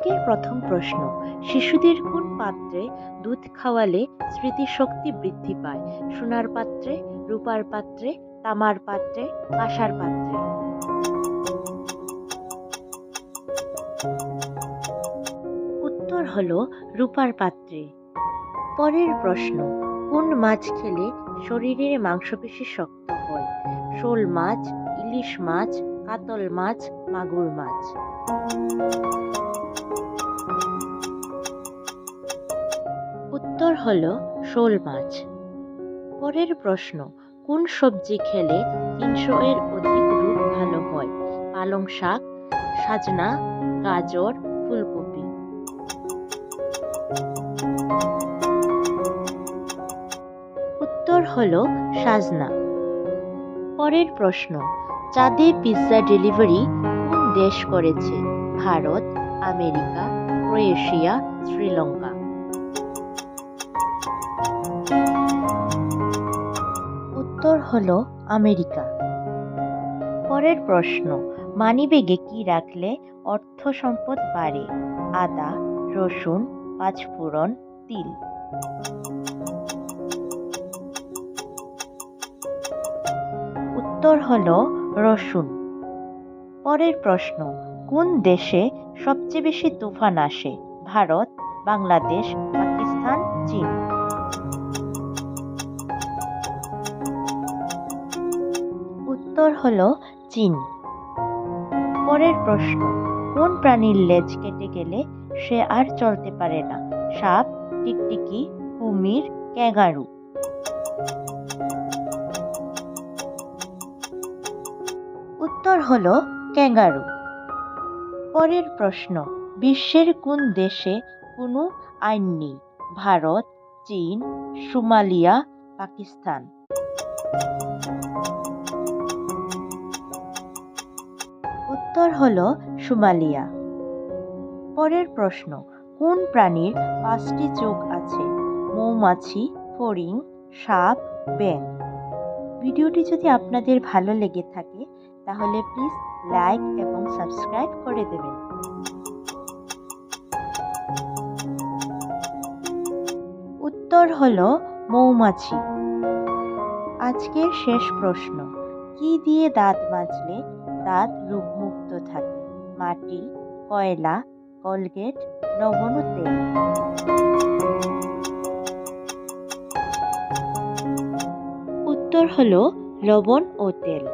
আজকের প্রথম প্রশ্ন, শিশুদের কোন পাত্রে দুধ খাওয়ালে স্মৃতিশক্তি বৃদ্ধি পায়? সোনার পাত্রে, রূপার পাত্রে, তামার পাত্রে, কাঁসার পাত্রে? উত্তর হলো রূপার পাত্রে। পরের প্রশ্ন, কোন মাছ খেলে শরীরের মাংসপেশি শক্ত হয়? শোল মাছ, ইলিশ মাছ, কাতল মাছ, মাগুর মাছ? উত্তর হলো শোল মাছ। পরের প্রশ্ন, কোন সবজি খেলে ৩০০ এর অধিক রোগ ভালো হয়? পালং শাক, সাজনা, গাজর, ফুলকপি? উত্তর হলো সাজনা। পরের প্রশ্ন, চাঁদে পিৎজা ডেলিভারি কোন দেশ করেছে? Bharat, America, Croatia, Sri Lanka? উত্তর হলো আমেরিকা। পরের প্রশ্ন, মানিব্যাগে কি রাখলে অর্থ সম্পদ বাড়ে? আদা, রসুন, পাঁচফোড়ন, তিল? উত্তর হলো রসুন। পরের প্রশ্ন, কোন দেশে সবচেয়ে বেশি তুফান আসে? ভারত, বাংলাদেশ, পাকিস্তান, চীন? উত্তর হলো চীন। পরের প্রশ্ন, কোন প্রাণীর লেজ কেটে গেলে সে আর চলতে পারে না? সাপ, টিকটিকি, কুমির, ক্যাঙ্গারু? উত্তর হলো ক্যাঙ্গারু। পরের প্রশ্ন, বিশ্বের কোন দেশে কোনো আইন নেই? ভারত, চীন, সোমালিয়া, পাকিস্তান? উত্তর হলো সোমালিয়া। পরের প্রশ্ন, কোন প্রাণীর 5টি চোখ আছে? মৌমাছি, ফড়িং, সাপ, ব্যাঙ? ভিডিওটি যদি আপনাদের ভালো লেগে থাকে তাহলে প্লিজ লাইক এবং সাবস্ক্রাইব করে দেবেন। উত্তর হলো মৌমাছি। আজকের শেষ প্রশ্ন, কি দিয়ে দাঁত মাজলে দাঁত রোগমুক্ত থাকে? মাটি, কয়লা, কলগেট, লবণ ও তেল? উত্তর হলো লবণ ও তেল।